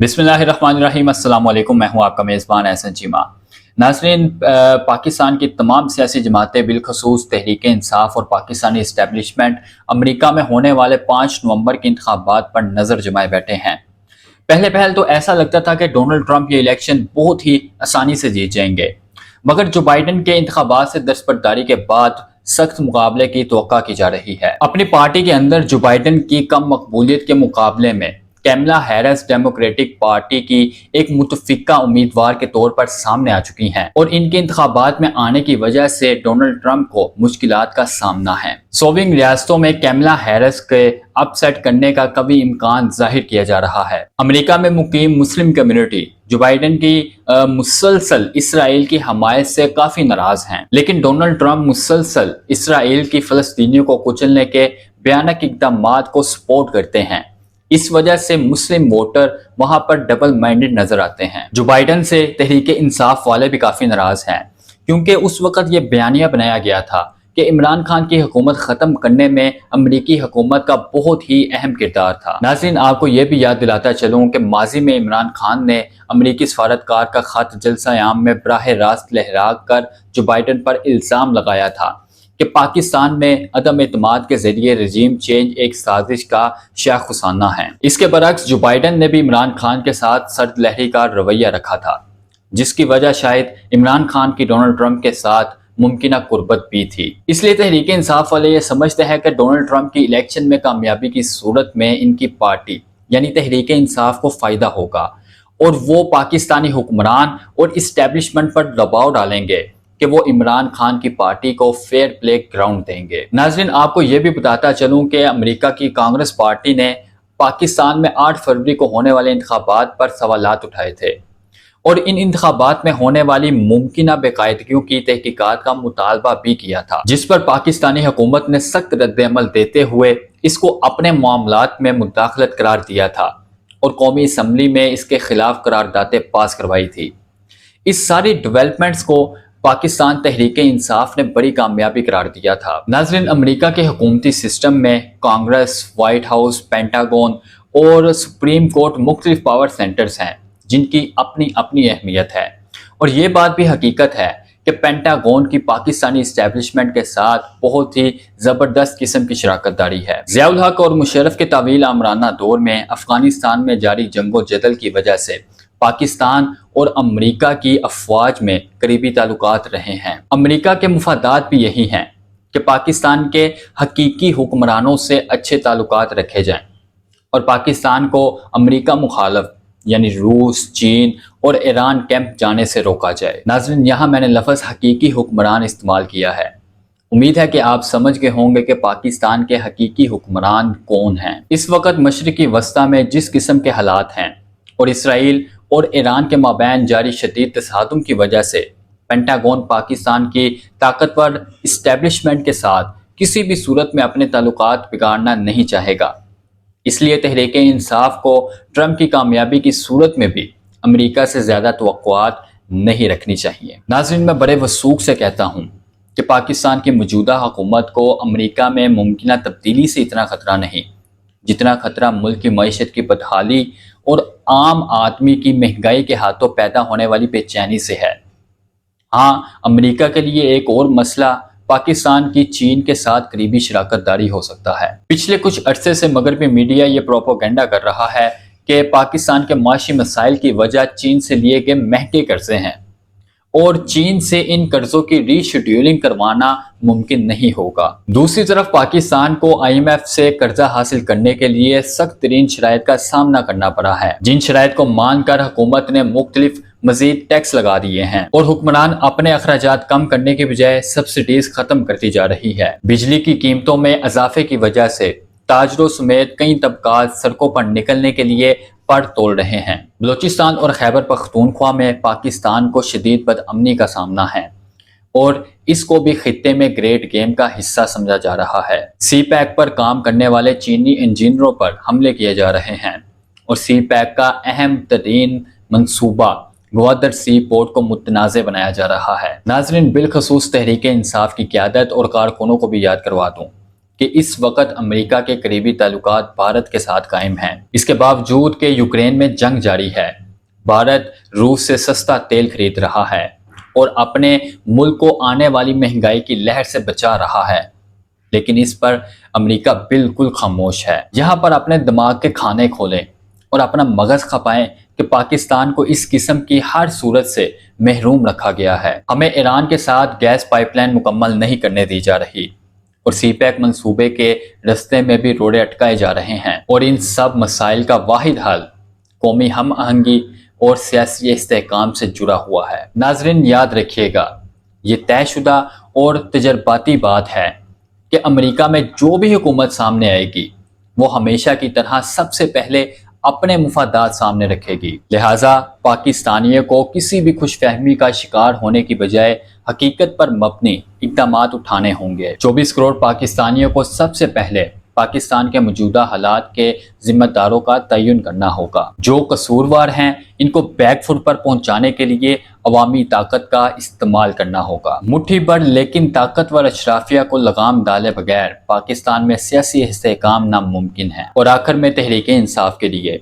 बिस्मिल्लाहिर्रहमानिर्रहीम। अस्सलाम वालेकुम। मैं हूं आपका मेज़बान एहसन चीमा। नाज़रीन, पाकिस्तान की तमाम सियासी जमातें बिलखसूस तहरीक इंसाफ और पाकिस्तानी इस्टेब्लिशमेंट अमेरिका में होने वाले 5 नवंबर के इंतखाबात पर नज़र जमाए बैठे हैं। पहले पहल तो ऐसा लगता था कि डोनाल्ड ट्रंप ये इलेक्शन बहुत ही आसानी से जीत जाएंगे, मगर जो बाइडन के इंतखाबात से दस्तबरदारी के बाद सख्त मुकाबले की तवक्का की जा रही है। अपनी पार्टी के अंदर जो बाइडन की कम मकबूलियत के मुकाबले में कैमला हैरिस डेमोक्रेटिक पार्टी की एक मुतफिका उम्मीदवार के तौर पर सामने आ चुकी हैं और इनके इंतखाबात में आने की वजह से डोनाल्ड ट्रंप को मुश्किलात का सामना है। सोविंग रियासतों में कैमला हैरिस के अपसेट करने का कभी इम्कान जाहिर किया जा रहा है। अमेरिका में मुकीम मुस्लिम कम्युनिटी जो बाइडन की मुसलसल इसराइल की हमायत से काफी नाराज हैं, लेकिन डोनाल्ड ट्रंप मुसलसल इसराइल की फलस्तीनियों को कुचलने के भयानक इक़दामात को सपोर्ट करते हैं। इस वजह से मुस्लिम वोटर वहां पर डबल माइंडेड नजर आते हैं। जो बाइडन से तहरीक इंसाफ वाले भी काफी नाराज हैं, क्योंकि उस वक्त ये बयानिया बनाया गया था कि इमरान खान की हुकूमत खत्म करने में अमरीकी हुकूमत का बहुत ही अहम किरदार था। नाज़रीन, आपको ये भी याद दिलाता चलूं कि माजी में इमरान खान ने अमरीकी सफारतकार का खत जलसा आम में बराह रास्त लहरा कर जो बाइडन पर इल्ज़ाम लगाया था कि पाकिस्तान में अदम एतमाद के जरिए रजीम चेंज एक साजिश का शाखुसाना है। इसके बरक्स जो बाइडन ने भी इमरान खान के साथ सर्द लहरी का रवैया रखा था, जिसकी वजह शायद इमरान खान की डोनाल्ड ट्रंप के साथ मुमकिन कुर्बत भी थी। इसलिए तहरीक इंसाफ वाले ये समझते हैं कि डोनाल्ड ट्रंप की इलेक्शन में कामयाबी की सूरत में इनकी पार्टी यानी तहरीक इंसाफ को फायदा होगा और वो पाकिस्तानी हुक्मरान और इस्टेब्लिशमेंट पर दबाव डालेंगे कि वो इमरान खान की पार्टी को फेयर प्ले ग्राउंड देंगे। नाज़रीन, आपको ये भी बताता चलूं कि अमेरिका की कांग्रेस पार्टी ने पाकिस्तान में 8 फरवरी को होने वाले इंतखाबात पर सवालात उठाए थे और इन इंतखाबात में होने वाली मुमकिन बेकायदगियों की तहकीकात का मुतालबा भी किया था, जिस पर पाकिस्तानी हुकूमत ने सख्त रद्द-ए-अमल देते हुए इसको अपने मामलात में मुदाखलत करार दिया था और कौमी असम्बली में इसके खिलाफ करारदादें पास करवाई थी। इस सारी डेवलपमेंट्स को पाकिस्तान तहरीक इंसाफ ने बड़ी कामयाबी करार दिया था। नाज़रीन, अमेरिका के हुकूमती सिस्टम में कांग्रेस, व्हाइट हाउस, पेंटागन और सुप्रीम कोर्ट मुख्तलिफ पावर सेंटर्स हैं जिनकी अपनी अपनी अहमियत है और ये बात भी हकीकत है कि पेंटागन की पाकिस्तानी इस्टेब्लिशमेंट के साथ बहुत ही ज़बरदस्त किस्म की शराकत दारी है। ज़ियाउल हक और मुशर्रफ के तावील आमराना दौर में अफगानिस्तान में जारी जंगो जदल की वजह से पाकिस्तान और अमेरिका की अफवाज में करीबी ताल्लुकात रहे हैं। अमेरिका के मुफादात भी यही हैं कि पाकिस्तान के हकीकी हुक्मरानों से अच्छे ताल्लुकात रखे जाएं और पाकिस्तान को अमेरिका मुखालफ यानी रूस, चीन और ईरान कैंप जाने से रोका जाए। नाज़रीन, यहाँ मैंने लफ्ज़ हकीकी हुक्मरान इस्तेमाल किया है। उम्मीद है कि आप समझ गए होंगे कि पाकिस्तान के हकीकी हुक्मरान कौन हैं। इस वक्त मशरिकी वस्ता में जिस किस्म के हालात हैं और इसराइल और ईरान के माबैन जारी शदीद तसादुम की वजह से पेंटागन पाकिस्तान की ताकतवर इस्टेब्लिशमेंट के साथ किसी भी सूरत में अपने ताल्लुकात बिगाड़ना नहीं चाहेगा। इसलिए तहरीक इंसाफ को ट्रंप की कामयाबी की सूरत में भी अमेरिका से ज़्यादा तवक्कुआत नहीं रखनी चाहिए। नाज़रीन, मैं बड़े वसूख से कहता हूँ कि पाकिस्तान की मौजूदा हुकूमत को अमेरिका में मुमकिन तब्दीली से इतना ख़तरा नहीं जितना खतरा मुल्क की मईशत की बदहाली और आम आदमी की महंगाई के हाथों पैदा होने वाली बेचैनी से है। हाँ, अमेरिका के लिए एक और मसला पाकिस्तान की चीन के साथ करीबी शराकत दारी हो सकता है। पिछले कुछ अरसे से मगरबी मीडिया ये प्रोपोगेंडा कर रहा है कि पाकिस्तान के माशी मसाइल की वजह चीन से लिए गए महंगे कर्जे हैं और चीन से इन कर्जों की रीशेड्यूलिंग करवाना मुमकिन नहीं होगा। दूसरी तरफ पाकिस्तान को IMF से कर्जा हासिल करने के लिए सख्त तरीन शराइत का सामना करना पड़ा है, जिन शराइत को मानकर हुकूमत ने मुख्तलिफ मजीद टैक्स लगा दिए हैं और हुक्मरान अपने अखराजात कम करने के बजाय सब्सिडीज खत्म करती जा रही है। बिजली की कीमतों में इजाफे की वजह से ताजरों समेत कई तबकात सड़कों पर निकलने के लिए पर तोड़ रहे हैं। बलोचिस्तान और खैबर पख्तूनख्वा में पाकिस्तान को शदीद बदअमनी का सामना है और इसको भी खित्ते में ग्रेट गेम का हिस्सा समझा जा रहा है। CPEC पर काम करने वाले चीनी इंजीनियरों पर हमले किए जा रहे हैं और CPEC का अहम तरीन मंसूबा ग्वादर सी पोर्ट को मुतनाज़ बनाया जा रहा है। नाज़रीन, बिलखसूस तहरीक इंसाफ की क़यादत और कारकुनों को भी याद करवा दूँ کہ اس وقت امریکہ کے قریبی تعلقات بھارت کے ساتھ قائم ہیں۔ اس کے باوجود کہ یوکرین میں جنگ جاری ہے، بھارت روس سے سستا تیل خرید رہا ہے اور اپنے ملک کو آنے والی مہنگائی کی لہر سے بچا رہا ہے، لیکن اس پر امریکہ بالکل خاموش ہے۔ یہاں پر اپنے دماغ کے کھانے کھولیں اور اپنا مغز کھپائیں کہ پاکستان کو اس قسم کی ہر صورت سے محروم رکھا گیا ہے۔ ہمیں ایران کے ساتھ گیس پائپ لائن مکمل نہیں کرنے دی جا رہی اور سی پیک منصوبے کے رستے میں بھی روڑے اٹکائے جا رہے ہیں، اور ان سب مسائل کا واحد حل قومی ہم آہنگی اور سیاسی استحکام سے جڑا ہوا ہے۔ ناظرین، یاد رکھیے گا، یہ طے شدہ اور تجرباتی بات ہے کہ امریکہ میں جو بھی حکومت سامنے آئے گی وہ ہمیشہ کی طرح سب سے پہلے اپنے مفادات سامنے رکھے گی، لہٰذا پاکستانیوں کو کسی بھی خوش فہمی کا شکار ہونے کی بجائے حقیقت پر مبنی اقدامات اٹھانے ہوں گے۔ 24 کروڑ پاکستانیوں کو سب سے پہلے پاکستان کے موجودہ حالات کے ذمہ داروں کا تعین کرنا ہوگا۔ جو قصوروار ہیں ان کو بیک فٹ پر پہنچانے کے لیے عوامی طاقت کا استعمال کرنا ہوگا۔ مٹھی بھر لیکن طاقتور اشرافیہ کو لگام ڈالے بغیر پاکستان میں سیاسی استحکام ناممکن ہے۔ اور آخر میں تحریک انصاف کے لیے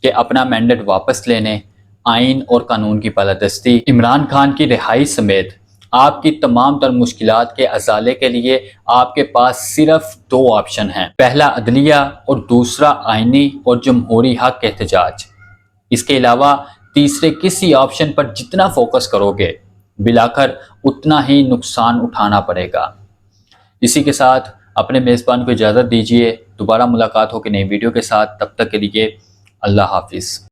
کہ اپنا مینڈیٹ واپس لینے، آئین اور قانون کی بالادستی، عمران خان کی رہائی سمیت آپ کی تمام تر مشکلات کے ازالے کے لیے آپ کے پاس صرف 2 آپشن ہیں، پہلا عدلیہ اور دوسرا آئینی اور جمہوری حق احتجاج۔ اس کے علاوہ تیسرے کسی آپشن پر جتنا فوکس کرو گے بالآخر اتنا ہی نقصان اٹھانا پڑے گا۔ اسی کے ساتھ اپنے میزبان کو اجازت دیجیے، دوبارہ ملاقات ہو کہ نئی ویڈیو کے ساتھ، تب تک کے لیے اللہ حافظ۔